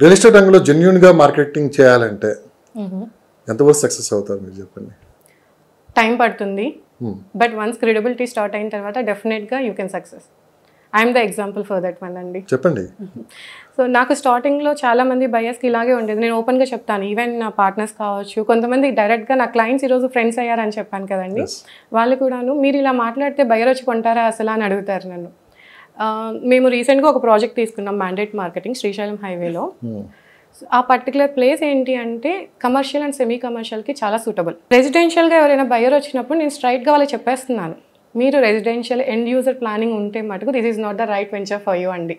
Real estate రంగంలో జెన్యూన్గా marketing చేయాలంటే ఎంతవరకు సక్సెస్ అవుతారు మీరు చెప్పండి? టైం పడుతుంది, బట్ వన్స్ క్రెడిబిలిటీ స్టార్ట్ అయిన తర్వాత డెఫినెట్గా you can success. I'm the example for that one అండి. చెప్పండి. సో నాకు స్టార్టింగ్లో చాలామంది బయర్స్కి ఇలాగే ఉండేది. నేను ఓపెన్గా చెప్తాను, ఈవెన్ నా పార్ట్నర్స్ కావచ్చు, కొంతమంది డైరెక్ట్గా నా క్లయింట్స్ ఈరోజు ఫ్రెండ్స్ అయ్యారని చెప్పాను కదండి, వాళ్ళు కూడాను మీరు ఇలా మాట్లాడితే బయర్ వచ్చి కొంటారా అసలు అని అడుగుతారు నన్ను. మేము రీసెంట్గా ఒక ప్రాజెక్ట్ తీసుకున్నాం, మ్యాండేట్ మార్కెటింగ్, శ్రీశైలం హైవేలో. ఆ పర్టికులర్ ప్లేస్ ఏంటి అంటే కమర్షియల్ అండ్ సెమీ కమర్షియల్కి చాలా సూటబుల్. రెసిడెన్షియల్గా ఎవరైనా బయర్ వచ్చినప్పుడు నేను స్ట్రైట్గా వాళ్ళకి చెప్పేస్తున్నాను, మీరు రెసిడెన్షియల్ ఎండ్ యూజర్ ప్లానింగ్ ఉంటే మటుకు this is not the right venture for you అండి.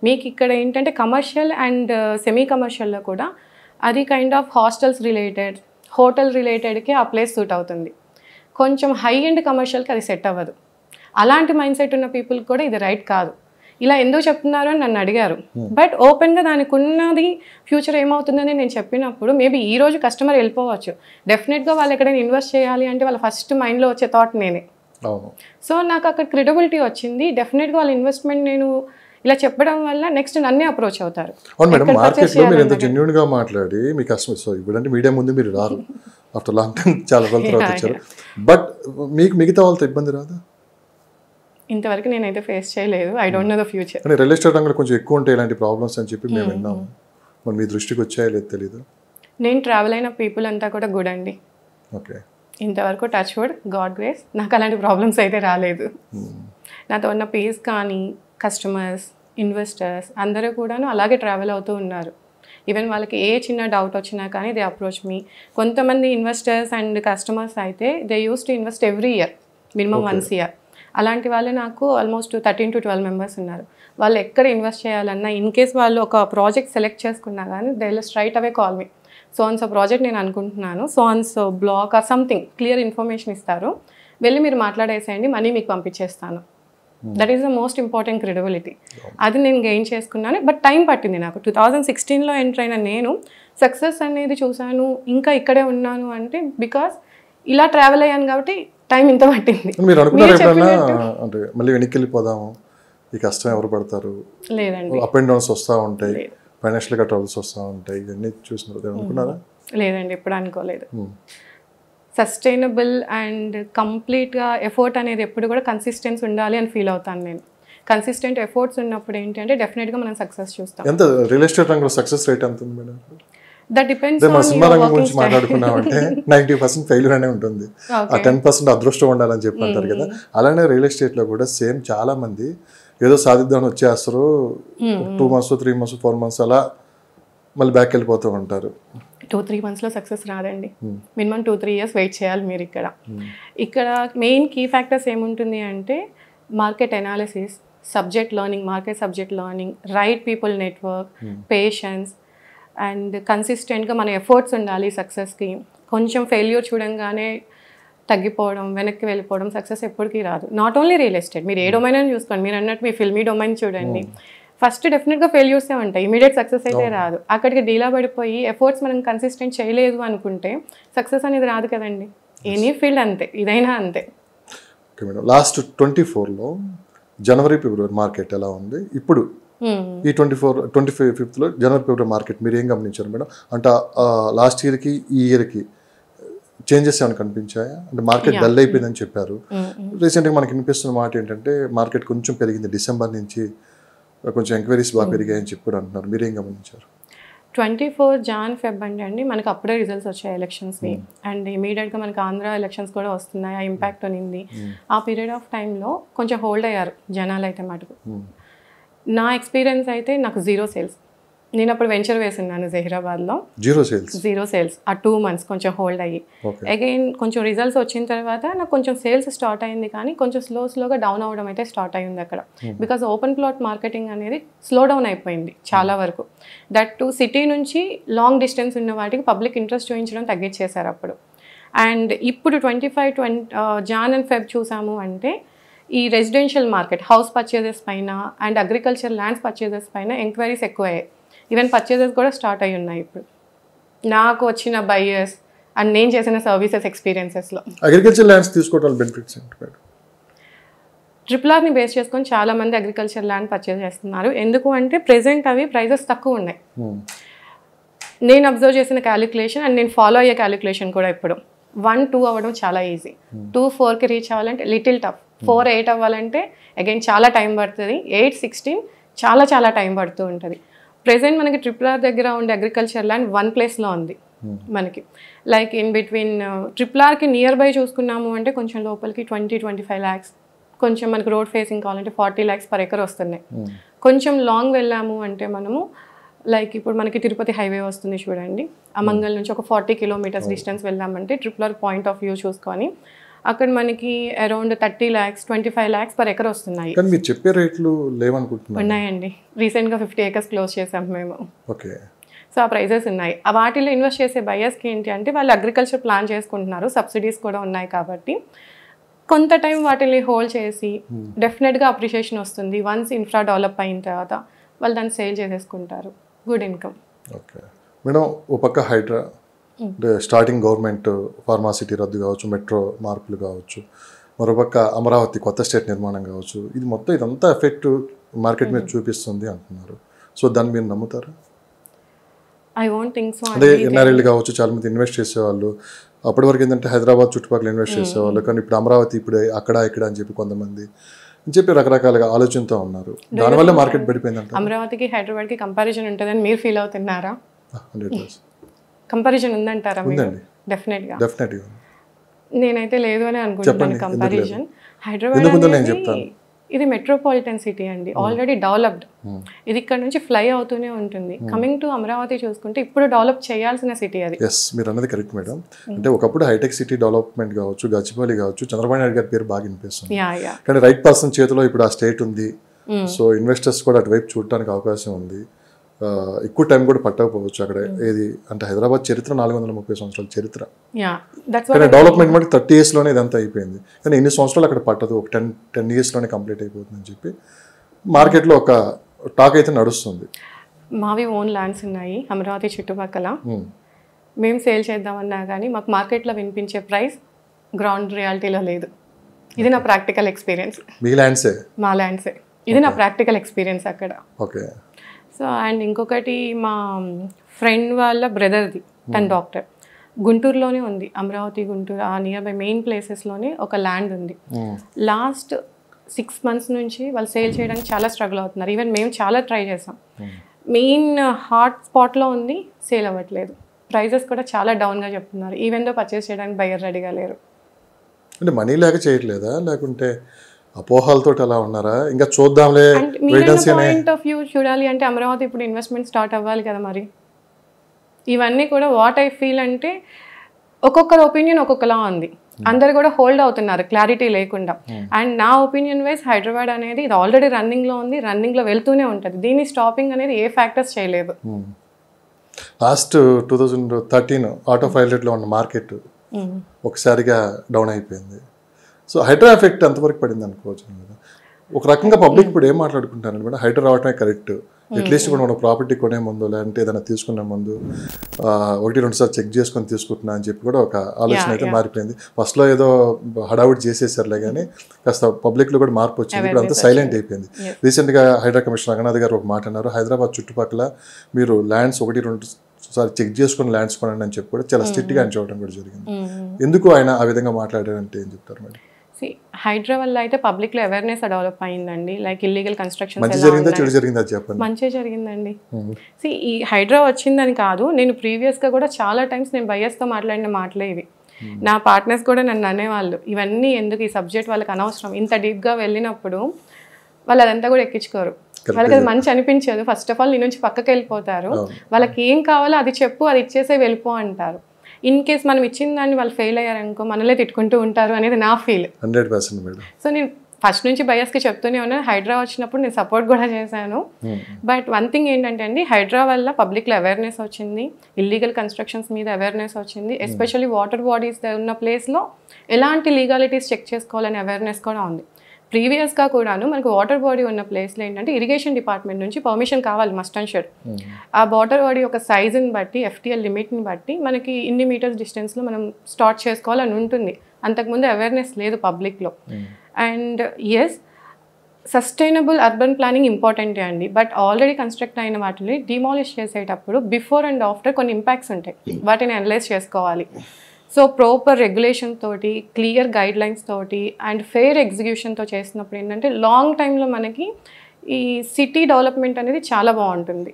మీకు ఇక్కడ ఏంటంటే కమర్షియల్ అండ్ సెమీ కమర్షియల్లో కూడా అది kind of hostels related, hotel రిలేటెడ్కి ఆ ప్లేస్ సూట్ అవుతుంది. కొంచెం హై ఎండ్ కమర్షియల్కి అది సెట్ అవ్వదు. అలాంటి మైండ్ సెట్ ఉన్న పీపుల్కి కూడా ఇది రైట్ కాదు. ఇలా ఎందుకు చెప్తున్నారు అని నన్ను అడిగారు. బట్ ఓపెన్గా దానికి ఉన్నది ఫ్యూచర్ ఏమవుతుందని నేను చెప్పినప్పుడు మేబీ ఈ రోజు కస్టమర్ వెళ్ళిపోవచ్చు, డెఫినెట్గా వాళ్ళు ఎక్కడైనా ఇన్వెస్ట్ చేయాలి అంటే వాళ్ళ ఫస్ట్ మైండ్లో వచ్చే థాట్ నేనే. సో నాకు అక్కడ క్రెడిబిలిటీ వచ్చింది. డెఫినెట్గా వాళ్ళ ఇన్వెస్ట్మెంట్ నేను ఇలా చెప్పడం వల్ల నెక్స్ట్ నన్నే అప్రోచ్ అవుతారు. అవును మేడం, మార్కెట్లో మీరు ఎంత జెన్యూన్గా మాట్లాడి మీ కస్టమర్స్ ఇప్పుడంటే మీడియా ముందు మీరు రారు, ఆఫ్టర్ లాంగ్ టైం చాలా రోజుల తర్వాత వచ్చారు, బట్ మీకు మిగతా వాళ్ళతో ఇబ్బంది రాదా? ఇంతవరకు నేనైతే ఫేస్ చేయలేదు. I don't know the future. కానీ రియల్ ఎస్టేట్ రంగంలో కొంచెం ఎక్కువ ఉంటాయి ఇలాంటి ప్రాబ్లమ్స్ అని చెప్పి మేము విన్నాము. మరి మీ దృష్టికి వచ్చాయో లేదు తెలీదు. నేను ట్రావెల్ అయిన పీపుల్ అంతా కూడా గుడ్ అండి. ఓకే, ఇంతవరకు టచ్ వుడ్, గాడ్ గ్రేస్, నాకు అలాంటి ప్రాబ్లమ్స్ అయితే రాలేదు. నాతో ఉన్న పీస్ కానీ కస్టమర్స్, ఇన్వెస్టర్స్ అందరూ కూడాను అలాగే ట్రావెల్ అవుతూ ఉన్నారు. ఈవెన్ వాళ్ళకి ఏ చిన్న డౌట్ వచ్చినా కానీ దే అప్రోచ్ మీ. కొంతమంది ఇన్వెస్టర్స్ అండ్ కస్టమర్స్ అయితే they use to invest every year, minimum once year. అలాంటి వాళ్ళు నాకు ఆల్మోస్ట్ 13 to 12 మెంబర్స్ ఉన్నారు. వాళ్ళు ఎక్కడ ఇన్వెస్ట్ చేయాలన్నా, ఇన్ కేస్ వాళ్ళు ఒక ప్రాజెక్ట్ సెలెక్ట్ చేసుకున్నా కానీ they will straight away call me. So project నేను అనుకుంటున్నాను, so block or something clear information ఇస్తారు, వెళ్ళి మీరు మాట్లాడేసేయండి, మనీ మీకు పంపించేస్తాను. That is the most important credibility. అది నేను గెయిన్ చేసుకున్నాను, బట్ టైం పట్టింది నాకు. 2016లో ఎంటర్ అయిన నేను సక్సెస్ అనేది చూశాను, ఇంకా ఇక్కడే ఉన్నాను అంటే బికాస్ ఇలా ట్రావెల్ అయ్యాను కాబట్టి టైం ఇంత పట్టింది. మీరు అనుకున్నారు ఎప్పుడన్నా అంటే మళ్ళీ వెనక్కి వెళ్ళిపోదాము, ఈ కష్టం ఎవరు పడతారు? లేదండి, అప్ అండ్ డౌన్స్ వస్తూ ఉంటాయి, ఫైనాన్షియల్గా ట్రబుల్స్ వస్తూ ఉంటాయి, ఇవన్నీ చూసినారు అనుకున్నారా? లేదండి, ఎప్పుడు అనుకోలేదు. సస్టైనబుల్ అండ్ కంప్లీట్గా ఎఫర్ట్ అనేది ఎప్పుడు కూడా కన్సిస్టెన్సీ ఉండాలి అని ఫీల్ అవుతాను నేను. కన్సిస్టెంట్ ఎఫర్ట్స్ ఉన్నప్పుడు ఏంటంటే డెఫినెట్గా మనం సక్సెస్ చూస్తాం. ఎంత రియల్ ఎస్టేట్ రంగంలో సక్సెస్ రేట్ ఎంత ఉంది మేడం? దట్ డిపెండ్స్ మన సినిమా రంగం గురించి మాట్లాడుకున్నామంటే 90% ఫెయిల్యూర్ అనే ఉంటుంది, ఆ 10% అదృష్టం ఉండాలని చెప్పి అంటారు కదా. అలానే రియల్ ఎస్టేట్లో కూడా సేమ్ చాలా మంది ఏదో సాధిద్దామని వచ్చేస్తారు, 2 months 3 months 4 months అలా మళ్ళీ బ్యాక్ వెళ్ళిపోతూ ఉంటారు. 2-3 monthsలో సక్సెస్ రాదండి, మినిమం 2-3 years వెయిట్ చేయాలి మీరు. ఇక్కడ మెయిన్ కీ ఫ్యాక్టర్స్ ఏముంటుంది అంటే market analysis, subject learning, market subject learning, right people network, patience and కన్సిస్టెంట్గా మన ఎఫర్ట్స్ ఉండాలి సక్సెస్కి. కొంచెం ఫెయిల్యూర్ చూడంగానే తగ్గిపోవడం, వెనక్కి వెళ్ళిపోవడం సక్సెస్ ఎప్పటికీ రాదు. నాట్ ఓన్లీ రియల్ ఎస్టేట్, మీరు ఏ డొమైన్ అని చూసుకోండి. మీరు అన్నట్టు మీ ఫిల్మీ డొమైన్ చూడండి, ఫస్ట్ డెఫినెట్గా ఫెయిల్యూర్సే ఉంటాయి, ఇమీడియట్ సక్సెస్ అయితే రాదు. అక్కడికి డీలా పడిపోయి ఎఫర్ట్స్ మనం కన్సిస్టెంట్ చేయలేదు అనుకుంటే సక్సెస్ అనేది రాదు కదండి. ఎనీ ఫీల్డ్ అంతే, ఇదైనా అంతే. ఓకే మేడం, లాస్ట్ 24లో జనవరి ఫిబ్రవరి మార్కెట్ ఎలా ఉంది? ఇప్పుడు ఈ 25th జనవరి ఫిబ్రవరి మార్కెట్ మీరు ఏం గమనించారు మేడం? అంటే లాస్ట్ ఇయర్కి ఈ ఇయర్కి చేంజెస్ ఏమైనా కనిపించాయా? అంటే మార్కెట్ డల్ అయిపోయిందని చెప్పారు. రీసెంట్గా మనకి వినిపిస్తున్న మాట ఏంటంటే మార్కెట్ కొంచెం పెరిగింది, డిసెంబర్ నుంచి కొంచెం ఎంక్వైరీస్ బాగా పెరిగాయని చెప్పి అంటున్నారు. మీరు ఏం గమనించారు? 24 Jan Feb అండి, మనకు అప్పుడే రిజల్ట్స్ వచ్చాయి ఎలక్షన్స్వి. అండ్ ఇమీడియట్గా మనకు ఆంధ్ర ఎలక్షన్స్ కూడా వస్తున్నాయి, ఆ ఇంపాక్ట్ ఉంది. ఆ పీరియడ్ ఆఫ్ టైంలో కొంచెం హోల్డ్ అయ్యారు జనాలు అయితే మటుకు. నా ఎక్స్పీరియన్స్ అయితే నాకు 0 సేల్స్. నేను అప్పుడు వెంచర్ వేసున్నాను జహీరాబాద్లో, 0 సేల్స్ ఆ 2 months కొంచెం హోల్డ్ అయ్యి. అగైన్ కొంచెం రిజల్ట్స్ వచ్చిన తర్వాత నాకు కొంచెం సేల్స్ స్టార్ట్ అయింది, కానీ కొంచెం స్లోగా డౌన్ అవ్వడం అయితే స్టార్ట్ అయ్యింది అక్కడ. బికాస్ ఓపెన్ ప్లాట్ మార్కెటింగ్ అనేది స్లో డౌన్ అయిపోయింది చాలా వరకు. దట్ టు సిటీ నుంచి లాంగ్ డిస్టెన్స్ ఉన్న వాటికి పబ్లిక్ ఇంట్రెస్ట్ చూపించడం తగ్గించేశారు అప్పుడు. అండ్ ఇప్పుడు 25 Jan and Feb చూసాము అంటే ఈ రెసిడెన్షియల్ మార్కెట్, హౌస్ పర్చేజెస్ పైన అండ్ అగ్రికల్చర్ ల్యాండ్స్ పర్చేజెస్ పైన ఎంక్వైరీస్ ఎక్కువ అయ్యాయి. ఈవెన్ పర్చేజెస్ కూడా స్టార్ట్ అయ్యి ఉన్నాయి ఇప్పుడు. నాకు వచ్చిన బయర్స్ అండ్ నేను చేసిన సర్వీసెస్ ఎక్స్పీరియన్సెస్లో అగ్రికల్చర్ ల్యాండ్స్ తీసుకోవడం బెనిఫిట్స్ ఏంటి? RRRని బేస్ చేసుకొని చాలామంది అగ్రికల్చర్ ల్యాండ్ పర్చేజ్ చేస్తున్నారు. ఎందుకు అంటే ప్రెజెంట్ అవి ప్రైజెస్ తక్కువ ఉన్నాయి. నేను అబ్జర్వ్ చేసిన క్యాలిక్యులేషన్ అండ్ నేను ఫాలో అయ్యే క్యాలిక్యులేషన్ కూడా ఇప్పుడు 1-2 అవ్వడం చాలా ఈజీ, 2-4కి రీచ్ అవ్వాలంటే లిటిల్ టఫ్, 4-8 అవ్వాలంటే అగైన్ చాలా టైం పడుతుంది, 8-16 చాలా చాలా టైం పడుతూ ఉంటుంది. ప్రెసెంట్ మనకి RRR దగ్గర ఉండే అగ్రికల్చర్ ల్యాండ్ 1 ప్లేస్లో ఉంది మనకి. లైక్ ఇన్ బిట్వీన్ RRRకి నియర్ బై చూసుకున్నాము అంటే కొంచెం లోపలికి 20-25 lakhs, కొంచెం మనకి రోడ్ ఫేసింగ్ కావాలంటే 40 lakhs per acre వస్తున్నాయి. కొంచెం లాంగ్ వెళ్ళాము అంటే మనము లైక్ ఇప్పుడు మనకి తిరుపతి హైవే వస్తుంది చూడండి, అమంగల్ నుంచి ఒక 40 kilometers డిస్టెన్స్ వెళ్ళామంటే RRR పాయింట్ ఆఫ్ వ్యూ చూసుకొని అక్కడ మనకి around 30 lakhs, 25 lakhs per acre వస్తున్నాయి. కానీ మీరు చెప్పే రేట్లు లేవనుకుంటున్నాను. ఉన్నాయండి, రీసెంట్గా 50 acres క్లోజ్ చేసాం మేము. ఓకే. సో ఆ ప్రైజెస్ ఉన్నాయి. ఆ వాటిలో ఇన్వెస్ట్ చేసే బయర్స్కి ఏంటి అంటే వాళ్ళు అగ్రికల్చర్ ప్లాన్ చేసుకుంటున్నారు, సబ్సిడీస్ కూడా ఉన్నాయి కాబట్టి కొంత టైం వాటిని హోల్డ్ చేసి డెఫినెట్గా అప్రిషియేషన్ వస్తుంది. వన్స్ ఇన్ఫ్రా డెవలప్ అయిన తర్వాత వాళ్ళు దాన్ని సేల్ చేసేసుకుంటారు, గుడ్ ఇన్కమ్. ఓకే మేడం, ఓ పక్క హైడ్రా అంటే స్టార్టింగ్ గవర్నమెంట్ ఫార్మాసిటీ రద్దు కావచ్చు, మెట్రో మార్పులు కావచ్చు, మరోపక్క అమరావతి కొత్త స్టేట్ నిర్మాణం కావచ్చు, ఇది మొత్తం ఇదంతా ఎఫెక్ట్ మార్కెట్ మీద చూపిస్తుంది అంటున్నారు. సో దాన్ని మీరు నమ్ముతారా? I won't think so. అంటే ఎన్ఆర్ఐలు కావచ్చు, చాలా మంది ఇన్వెస్ట్ చేసేవాళ్ళు, అప్పటి వరకు ఏంటంటే హైదరాబాద్ చుట్టుపక్కల ఇన్వెస్ట్ చేసేవాళ్ళు, కానీ ఇప్పుడు అమరావతి ఇప్పుడు అక్కడ ఇక్కడ అని చెప్పి కొంతమంది అని చెప్పి రకరకాలుగా ఆలోచనతో ఉన్నారు. దానివల్ల మార్కెట్ పడిపోయిందంట. అమరావతికి హైదరాబాద్కి కంపారిజన్ ఉంటుందని మీరు ఫీల్ అవుతున్నారా? 100% కంపారిజన్ ఉందంటారా? ఉందండి, డెఫినెట్గా. డెఫినెట్గా. నేనైతే లేదు అని అనుకుంటున్నాను కంపారిజన్. హైదరాబాద్ నేను చెప్తాను, ఇది మెట్రోపాలిటన్ సిటీ అండి, ఆల్రెడీ డెవలప్డ్. ఇది ఇక్కడ నుంచి ఫ్లై అవుతూనే ఉంటుంది. కమింగ్ టు అమరావతి చూసుకుంటే ఇప్పుడు డెవలప్ చేయాల్సిన సిటీ అది. ఎస్, మీరు అన్నది కరెక్ట్ మేడం. అంటే ఒకప్పుడు హైటెక్ సిటీ డెవలప్మెంట్ కావచ్చు, గచ్చిబౌలి కావచ్చు, చంద్రబాబు నాయుడు గారి పేరు బాగా వినిపిస్తుంది. కానీ రైట్ పర్సన్ చేతిలో ఇప్పుడు ఆ స్టేట్ ఉంది. సో ఇన్వెస్టర్స్ కూడా అటువైపు చూడటానికి అవకాశం ఉంది. ఎక్కువ టైం కూడా పట్టకపోవచ్చు అక్కడ. ఏది అంటే హైదరాబాద్ చరిత్ర 430 సంవత్సరాల చరిత్ర, కానీ డెవలప్మెంట్ మటుకు 30 years లోనే ఇదంతా అయిపోయింది. కానీ ఎన్ని సంవత్సరాలు అక్కడ పట్టదు, ఒక 10 years లోనే కంప్లీట్ అయిపోతుందని చెప్పి మార్కెట్లో ఒక టాక్ అయితే నడుస్తుంది. మావి ఓన్ ల్యాండ్స్ ఉన్నాయి అమరావతి చుట్టుపక్కల. మేము సేల్ చేద్దామన్నా కానీ మాకు మార్కెట్లో వినిపించే ప్రైస్ గ్రౌండ్ రియాలిటీలో లేదు. ఇది నా ప్రాక్టికల్ ఎక్స్పీరియన్స్. మీ ల్యాండ్సే? మా ల్యాండ్సే. ఇది నా ప్రాక్టికల్ ఎక్స్పీరియన్స్ అక్కడ. ఓకే. సో అండ్ ఇంకొకటి మా ఫ్రెండ్ వాళ్ళ బ్రదర్ది, తన డాక్టర్, గుంటూరులోనే ఉంది, అమరావతి గుంటూరు ఆ నియర్ బై మెయిన్ ప్లేసెస్లోనే ఒక ల్యాండ్ ఉంది. లాస్ట్ 6 months నుంచి వాళ్ళు సేల్ చేయడానికి చాలా స్ట్రగుల్ అవుతున్నారు. ఈవెన్ మేము చాలా ట్రై చేసాం, మెయిన్ హాట్ స్పాట్లో ఉంది, సేల్ అవ్వట్లేదు. ప్రైజెస్ కూడా చాలా డౌన్గా చెప్తున్నారు. ఈవెన్ దో పర్చేస్ చేయడానికి బయర్ రెడీగా లేరు. అంటే మనీ లేక చేయట్లేదా, లేకుంటే అపోహాలతో అలా ఉన్నారా? ఇంకా చూద్దాంలే పాయింట్ ఆఫ్ వ్యూ చూడాలి అంటే అమరావతి ఇప్పుడు ఇన్వెస్ట్మెంట్ స్టార్ట్ అవ్వాలి కదా. మరి ఇవన్నీ కూడా వాట్ ఐ ఫీల్ అంటే ఒక్కొక్కరి ఒపీనియన్ ఒక్కొక్కలా ఉంది. అందరు కూడా హోల్డ్ అవుతున్నారు క్లారిటీ లేకుండా. అండ్ నా ఒపీనియన్ వైజ్ హైదరాబాద్ అనేది ఇది ఆల్రెడీ రన్నింగ్లో ఉంది, రన్నింగ్లో వెళ్తూనే ఉంటుంది. దీని స్టాపింగ్ అనేది ఏ ఫ్యాక్టర్స్ చేయలేదు. లాస్ట్ 2013 ఆటో పైలట్లో ఉన్న మార్కెట్ ఒకసారిగా డౌన్ అయిపోయింది. సో హైడ్రా ఎఫెక్ట్ ఎంతవరకు పడింది అనుకోవచ్చు కదా. ఒక రకంగా పబ్లిక్ ఇప్పుడు ఏం మాట్లాడుకుంటారండి మేడం, హైడ్రా రావటమే కరెక్ట్. అట్లీస్ట్ ఇప్పుడు మనం ప్రాపర్టీ కొనే ముందు లేదంటే ఏదైనా తీసుకునే ముందు 1-2 సార్లు చెక్ చేసుకొని తీసుకుంటున్నా అని చెప్పి కూడా ఒక ఆలోచన అయితే మారిపోయింది. ఫస్ట్లో ఏదో హడావుడి చేసేసారులే కానీ కాస్త పబ్లిక్లో కూడా మార్పు వచ్చింది. ఇప్పుడు అంతా సైలెంట్ అయిపోయింది. రీసెంట్గా హైడ్రా కమిషనర్ రంగనాథ్ గారు ఒక మాట అన్నారు, హైదరాబాద్ చుట్టుపక్కల మీరు ల్యాండ్స్ 1-2 సార్లు చెక్ చేసుకుని ల్యాండ్స్ కొనండి అని చెప్పి కూడా చాలా స్ట్రిక్ట్గా ఆయన చూడడం కూడా జరిగింది. ఎందుకు ఆయన ఆ విధంగా మాట్లాడారంటే ఏం చెప్తారు మేడం? హైడ్రా వల్ల అయితే పబ్లిక్లో అవేర్నెస్ డెవలప్ అయిందండి. లైక్ ఇల్లీగల్ కన్స్ట్రక్షన్ మంచి జరిగిందండి. ఈ హైడ్రా వచ్చిందని కాదు, నేను ప్రీవియస్గా కూడా చాలా టైమ్స్ నేను బయర్స్తో మాట్లాడిన మాటలే ఇవి. నా పార్ట్నర్స్ కూడా నన్ను అనేవాళ్ళు, ఇవన్నీ ఎందుకు, ఈ సబ్జెక్ట్ వాళ్ళకి అనవసరం. ఇంత డీప్గా వెళ్ళినప్పుడు వాళ్ళు అదంతా కూడా ఎక్కించుకోరు. వాళ్ళకి అది మంచి అనిపించదు. ఫస్ట్ ఆఫ్ ఆల్ నీ నుంచి పక్కకి వెళ్ళిపోతారు. వాళ్ళకి ఏం కావాలో అది చెప్పు, అది ఇచ్చేసే వెళ్ళిపో అంటారు. ఇన్ కేస్ మనం ఇచ్చిన దాన్ని వాళ్ళు ఫెయిల్ అయ్యారనుకో మనలే తిట్టుకుంటూ ఉంటారు అనేది నా ఫీల్. 100% మేడం. సో నేను ఫస్ట్ నుంచి బయర్స్కి చెప్తూనే ఉన్నాను. హైడ్రా వచ్చినప్పుడు నేను సపోర్ట్ కూడా చేశాను. బట్ వన్ థింగ్ ఏంటంటే అండి, హైడ్రా వల్ల పబ్లిక్లో అవేర్నెస్ వచ్చింది, ఇల్లీగల్ కన్స్ట్రక్షన్స్ మీద అవేర్నెస్ వచ్చింది. ఎస్పెషల్లీ వాటర్ బాడీస్ ఉన్న ప్లేస్లో ఎలాంటి లీగాలిటీస్ చెక్ చేసుకోవాలనే అవేర్నెస్ కూడా ఉంది. ప్రీవియస్గా కూడాను మనకు వాటర్ బాడీ ఉన్న ప్లేస్లో ఏంటంటే ఇరిగేషన్ డిపార్ట్మెంట్ నుంచి పర్మిషన్ కావాలి, మస్ట్ అండ్ షుడ్. ఆ వాటర్ బాడీ ఒక సైజుని బట్టి, FTL లిమిట్ని బట్టి మనకి ఇన్ని మీటర్స్ డిస్టెన్స్లో మనం స్టార్ట్ చేసుకోవాలని ఉంటుంది. అంతకుముందు అవేర్నెస్ లేదు పబ్లిక్లో. And yes, sustainable urban planning ఇంపార్టెంటే అండి. బట్ ఆల్రెడీ కన్స్ట్రక్ట్ అయిన వాటిని డిమాలిష్ చేసేటప్పుడు బిఫోర్ అండ్ ఆఫ్టర్ కొన్ని ఇంపాక్ట్స్ ఉంటాయి, వాటిని అనలైజ్ చేసుకోవాలి. సో ప్రాపర్ రెగ్యులేషన్ తోటి, క్లియర్ గైడ్ లైన్స్ తోటి అండ్ ఫెయిర్ ఎగ్జిక్యూషన్తో చేసినప్పుడు ఏంటంటే లాంగ్ టైంలో మనకి ఈ సిటీ డెవలప్మెంట్ అనేది చాలా బాగుంటుంది.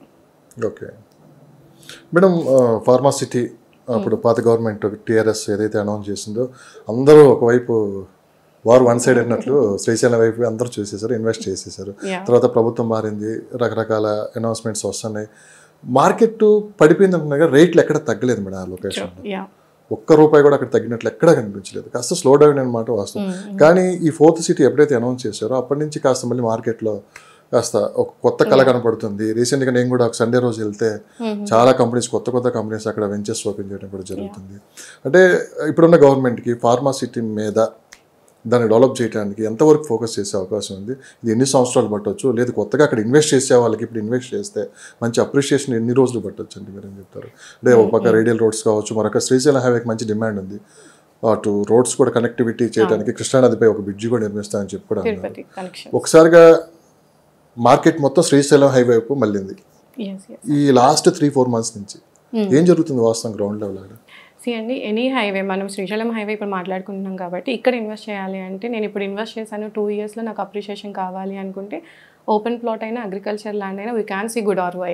ఓకే మేడం, ఫార్మా సిటీ అప్పుడు పాత గవర్నమెంట్ టీఆర్ఎస్ ఏదైతే అనౌన్స్ చేసిందో అందరూ ఒకవైపు వారు వన్ సైడ్ అన్నట్లు శ్రీశైలం వైపు అందరూ చూసేసారు, ఇన్వెస్ట్ చేసేసారు. తర్వాత ప్రభుత్వం మారింది, రకరకాల అనౌన్స్మెంట్స్ వస్తున్నాయి, మార్కెట్ పడిపోయింది అంటున్నారు కదా, రేట్లు ఎక్కడ తగ్గలేదు మేడం ఆ లొకేషన్లో. ఒక్క రూపాయి కూడా అక్కడ తగ్గినట్లు ఎక్కడా కనిపించలేదు. కాస్త స్లో డౌన్ అనమాట వాస్తవం. కానీ ఈ 4th సిటీ ఎప్పుడైతే అనౌన్స్ చేశారో అప్పటి నుంచి కాస్త మళ్ళీ మార్కెట్లో కాస్త ఒక కొత్త కళ కనపడుతుంది. రీసెంట్గా నేను కూడా ఒక సండే రోజు వెళ్తే చాలా కంపెనీస్, కొత్త కంపెనీస్ అక్కడ వెంచర్స్ ఓపెన్ చేయడం కూడా జరుగుతుంది. అంటే ఇప్పుడున్న గవర్నమెంట్కి ఫార్మా సిటీ మీద దాన్ని డెవలప్ చేయడానికి ఎంతవరకు ఫోకస్ చేసే అవకాశం ఉంది? ఇది ఎన్ని సంవత్సరాలు పట్టవచ్చు, లేదు కొత్తగా అక్కడ ఇన్వెస్ట్ చేసే వాళ్ళకి ఇప్పుడు ఇన్వెస్ట్ చేస్తే మంచి అప్రిషియేషన్ ఎన్ని రోజులు పట్టవచ్చు అంటే మీరేం చెప్తారు? అంటే ఒక పక్క రేడియల్ రోడ్స్ కావచ్చు, మరొక శ్రీశైలం హైవేకి మంచి డిమాండ్ ఉంది, అటు రోడ్స్ కూడా కనెక్టివిటీ చేయడానికి కృష్ణానదిపై ఒక బ్రిడ్జి కూడా నిర్మిస్తామని చెప్పి కూడా అన్నారు. ఒకసారిగా మార్కెట్ మొత్తం శ్రీశైలం హైవే వైపు మళ్ళింది ఈ లాస్ట్ 3-4 months నుంచి. ఏం జరుగుతుంది వాస్తవం గ్రౌండ్ లెవెల్ అక్కడ? అండి, ఎనీ హైవే, మనం శ్రీశైలం హైవే ఇప్పుడు మాట్లాడుకుంటున్నాం కాబట్టి ఇక్కడ ఇన్వెస్ట్ చేయాలి అంటే, నేను ఇప్పుడు ఇన్వెస్ట్ చేశాను 2 yearsలో నాకు అప్రిషియేషన్ కావాలి అనుకుంటే ఓపెన్ ప్లాట్ అయినా అగ్రికల్చర్ ల్యాండ్ అయినా we can see good ROI.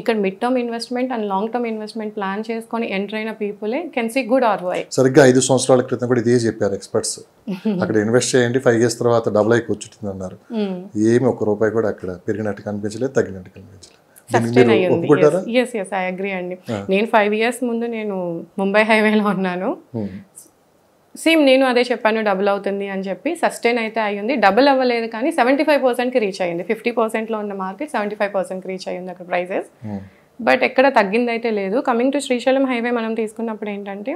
ఇక్కడ mid term investment and long term investment plan చేసుకొని ఎంటర్ అయిన పీపులే కెన్ సీ గుడ్ ROI. సరిగ్గా 5 సంవత్సరాల క్రితం కూడా ఇదే చెప్పారు ఎక్స్పర్ట్స్, అక్కడ ఇన్వెస్ట్ చేయండి 5 years తర్వాత డబుల్ అయి కూర్చుంటుంది అన్నారు. ఏమి ఒక్క రూపాయి కూడా అక్కడ పెరిగినట్టు కనిపించలేదు, తగ్గినట్టు కనిపించలేదు. సస్టైన్ అయ్యింది. ఎస్ ఐ అగ్రీ అండి. నేను 5 years ముందు నేను ముంబై హైవేలో ఉన్నాను, సేమ్ నేను అదే చెప్పాను డబుల్ అవుతుంది అని చెప్పి. సస్టైన్ అయితే అయ్యింది, డబుల్ అవ్వలేదు కానీ 75%కి రీచ్ అయ్యింది. 50%లో ఉన్న మార్కెట్ 75%కి రీచ్ అయ్యింది అక్కడ ప్రైజెస్. బట్ ఎక్కడ తగ్గింది అయితే లేదు. కమింగ్ టు శ్రీశైలం హైవే మనం తీసుకున్నప్పుడు ఏంటంటే,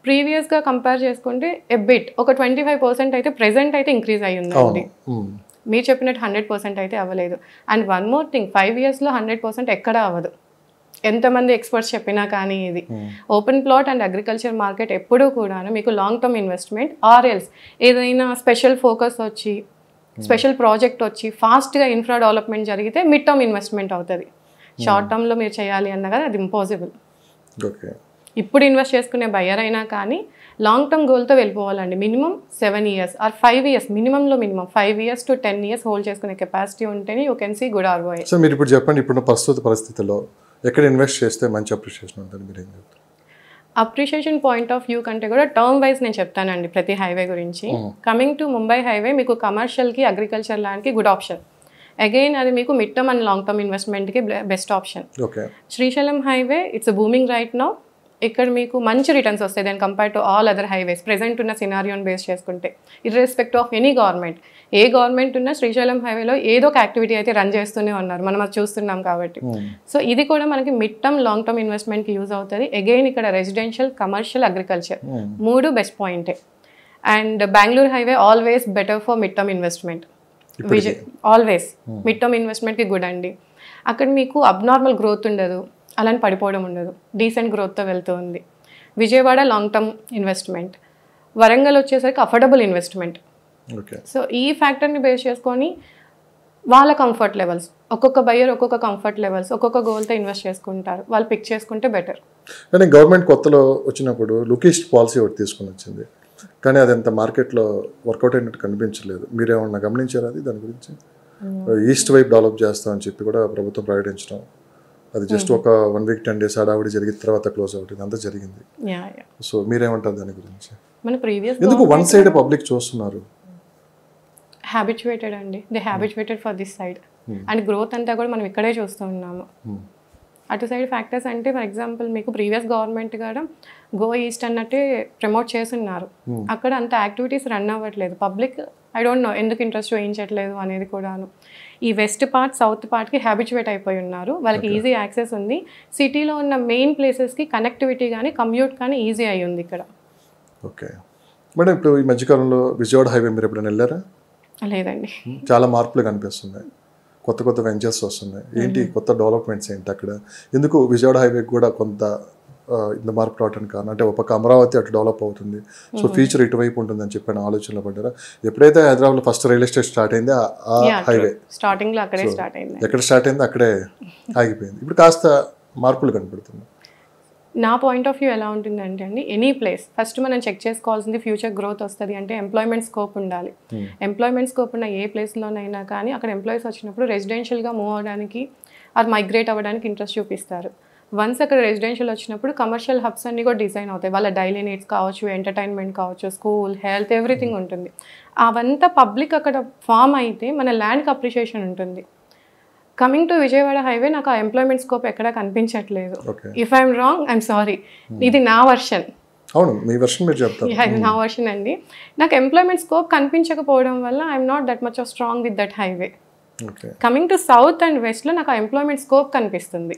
ప్రీవియస్గా కంపేర్ చేసుకుంటే ఎబిట్ ఒక 25% అయితే ప్రెజెంట్ అయితే ఇంక్రీజ్ అయ్యిందండి. మీరు చెప్పినట్టు 100% అయితే అవ్వలేదు. అండ్ వన్ మోర్ థింగ్, 5 yearsలో 100% ఎక్కడా అవ్వదు, ఎంతమంది ఎక్స్పర్ట్స్ చెప్పినా కానీ. ఇది open plot and agriculture market ఎప్పుడూ కూడా మీకు లాంగ్ టర్మ్ ఇన్వెస్ట్మెంట్ ఆర్ఎల్స్ ఏదైనా స్పెషల్ ఫోకస్ వచ్చి, స్పెషల్ ప్రాజెక్ట్ వచ్చి ఫాస్ట్గా ఇన్ఫ్రా డెవలప్మెంట్ జరిగితే మిడ్ టర్మ్ ఇన్వెస్ట్మెంట్ అవుతుంది. షార్ట్ టర్మ్లో మీరు చేయాలి అన్నా కదా అది ఇంపాసిబుల్. ఇప్పుడు ఇన్వెస్ట్ చేసుకునే బయ్యర్ అయినా కానీ లాంగ్ టర్మ్ గోల్తో వెళ్ళిపోవాలండి. మినిమం 7 years ఆర్ 5 years, మినిమంలో minimum 5 years to 10 years hold చేసుకునే కెపాసిటీ ఉంటేనే you can see good ROI. So మీరు ఇప్పుడు చెప్పండి, ఇప్పుడున్న ప్రస్తుత పరిస్థితుల్లో ఎక్కడ ఇన్వెస్ట్ చేస్తే మంచి అప్రిషియేషన్ ఉంటుంది మీరు ఏం చెప్తారు? అప్రిషియేషన్ పాయింట్ ఆఫ్ వ్యూ కంటే కూడా టర్మ్ వైజ్ నేను చెప్తానండి ప్రతి హైవే గురించి. కమింగ్ టు ముంబై హైవే మీకు కమర్షియల్కి, అగ్రికల్చర్ ల్యాండ్కి గుడ్ ఆప్షన్. అగైన్ అది మీకు mid term and long term ఇన్వెస్ట్మెంట్కి best option. Srisailam highway it's booming right now. ఇక్కడ మీకు మంచి రిటర్న్స్ వస్తాయి then compare to all other highways present ఉన్న సినారియోని బేస్ చేసుకుంటే. ఇర్రెస్పెక్ట్ ఆఫ్ ఎనీ గవర్నమెంట్, ఏ గవర్నమెంట్ ఉన్నా శ్రీశైలం హైవేలో ఏదో ఒక యాక్టివిటీ అయితే రన్ చేస్తూనే ఉన్నారు, మనం అది చూస్తున్నాం కాబట్టి. సో ఇది కూడా మనకి మిడ్ టర్మ్, లాంగ్ టర్మ్ ఇన్వెస్ట్మెంట్కి యూజ్ అవుతుంది. అగైన్ ఇక్కడ రెసిడెన్షియల్, కమర్షియల్, అగ్రికల్చర్ 3 బెస్ట్ పాయింటే. And Bengaluru highway always better for mid term investment. Always mid term ఇన్వెస్ట్మెంట్కి గుడ్ అండి. అక్కడ మీకు అబ్నార్మల్ గ్రోత్ ఉండదు, అలాని పడిపోవడం ఉండదు, డీసెంట్ గ్రోత్తో వెళ్తూ ఉంది. Vijayawada long term investment, Warangal వచ్చేసరికి అఫోర్డబుల్ ఇన్వెస్ట్మెంట్. సో ఈ ఫ్యాక్టర్ని బేస్ చేసుకొని వాళ్ళ కంఫర్ట్ లెవెల్స్, ఒక్కొక్క బయ్యర్ ఒక్కొక్క కంఫర్ట్ లెవెల్స్, ఒక్కొక్క గోల్తో ఇన్వెస్ట్ చేసుకుంటారు, వాళ్ళు పిక్ చేసుకుంటే బెటర్. కానీ గవర్నమెంట్ కొత్తలో వచ్చినప్పుడు లుకిస్ట్ పాలసీ ఒకటి తీసుకుని వచ్చింది, కానీ అది అంత మార్కెట్లో వర్కౌట్ అయినట్టు కనిపించలేదు. మీరేమన్నా గమనించారా అది? దాని గురించి ఈస్ట్ వైపు డెవలప్ చేస్తామని చెప్పి కూడా ప్రభుత్వం ప్రకటించడం, అది జస్ట్ ఒక 1 week 10 days హడావుడి జరిగిన తర్వాత క్లోజ్ అవుతుంది, అంతా జరిగింది. సో మీరేమంటారు దాని గురించి? మన ప్రీవియస్ ఎందుకు వన్ సైడ్ పబ్లిక్ చూస్తున్నారు? హ్యాబిచువేటెడ్ అండి, they habituated for this side. And growth అంతా కూడా మనం ఇక్కడే చూస్తూ ఉన్నాము. అటు సైడ్ ఫ్యాక్టర్స్ అంటే ఫర్ ఎగ్జాంపుల్ మీకు ప్రీవియస్ గవర్నమెంట్ కూడా గో ఈస్ట్ అన్నట్టే ప్రమోట్ చేస్తున్నారు, అక్కడ అంత యాక్టివిటీస్ రన్ అవ్వట్లేదు. పబ్లిక్ ఐ డోంట్ నో ఎందుకు ఇంట్రెస్ట్ చూపించట్లేదు అనేది కూడాను. ఈ వెస్ట్ పార్ట్, సౌత్ పార్ట్కి హ్యాబిచువేట్ అయిపోయి ఉన్నారు, వాళ్ళకి ఈజీ యాక్సెస్ ఉంది. సిటీలో ఉన్న మెయిన్ ప్లేసెస్కి కనెక్టివిటీ కానీ కమ్యూట్ కానీ ఈజీ అయ్యి ఉంది ఇక్కడ. ఓకే మేడం, ఇప్పుడు ఈ మధ్యకాలంలో విజయవాడ హైవే మీరు ఎప్పుడైనా వెళ్ళారా? లేదండి. చాలా మార్పులు కనిపిస్తున్నాయి, కొత్త వెంచర్స్ వస్తున్నాయి. ఏంటి కొత్త డెవలప్మెంట్స్ ఏంటి అక్కడ? ఎందుకు విజయవాడ హైవే కూడా కొంత మార్పు రావడానికి కారణం అంటే ఒక పక్క అమరావతి అటు డెవలప్ అవుతుంది, సో ఫ్యూచర్ ఇటువైపు ఉంటుందని చెప్పిన ఆలోచనలో పడ్డారా? ఎప్పుడైతే హైదరాబాద్లో ఫస్ట్ రియల్ ఎస్టేట్ స్టార్ట్ అయింది ఆ హైవే స్టార్టింగ్ లో అక్కడే స్టార్ట్ అయింది. ఎక్కడ స్టార్ట్ అయింది అక్కడే ఆగిపోయింది. ఇప్పుడు కాస్త మార్పులు కనపడుతుంది. నా పాయింట్ ఆఫ్ వ్యూ ఎలా ఉంటుందంటే అండి, ఎనీ ప్లేస్ ఫస్ట్ మనం చెక్ చేసుకోవాల్సింది ఫ్యూచర్ గ్రోత్ వస్తుంది అంటే ఎంప్లాయ్మెంట్ స్కోప్ ఉండాలి. ఎంప్లాయ్మెంట్ స్కోప్ ఉన్న ఏ ప్లేస్లోనైనా కానీ అక్కడ ఎంప్లాయీస్ వచ్చినప్పుడు రెసిడెన్షియల్గా మూవ్ అవ్వడానికి అది మైగ్రేట్ అవ్వడానికి ఇంట్రెస్ట్ చూపిస్తారు. వన్స్ అక్కడ రెసిడెన్షియల్ వచ్చినప్పుడు కమర్షియల్ హబ్స్ అన్ని కూడా డిజైన్ అవుతాయి. వాళ్ళ డైలీ నీడ్స్ కావచ్చు, ఎంటర్టైన్మెంట్ కావచ్చు, స్కూల్, హెల్త్, ఎవ్రీథింగ్ ఉంటుంది. అవంతా పబ్లిక్ అక్కడ ఫామ్ అయితే మన ల్యాండ్కి అప్రిషియేషన్ ఉంటుంది. కమింగ్ టు విజయవాడ హైవే నాకు ఆ ఎంప్లాయ్మెంట్ స్కోప్ ఎక్కడా కనిపించట్లేదు. If I'm wrong I'm sorry, ఇది నా వర్షన్. అవును, మీ వర్షన్ మీరు చెప్తారు. ఇది నా వర్షన్ అండి. నాకు ఎంప్లాయ్మెంట్ స్కోప్ కనిపించకపోవడం వల్ల I'm not that much of strong with that highway. Coming to south and వెస్ట్లో నాకు ఆ ఎంప్లాయ్మెంట్ స్కోప్ కనిపిస్తుంది.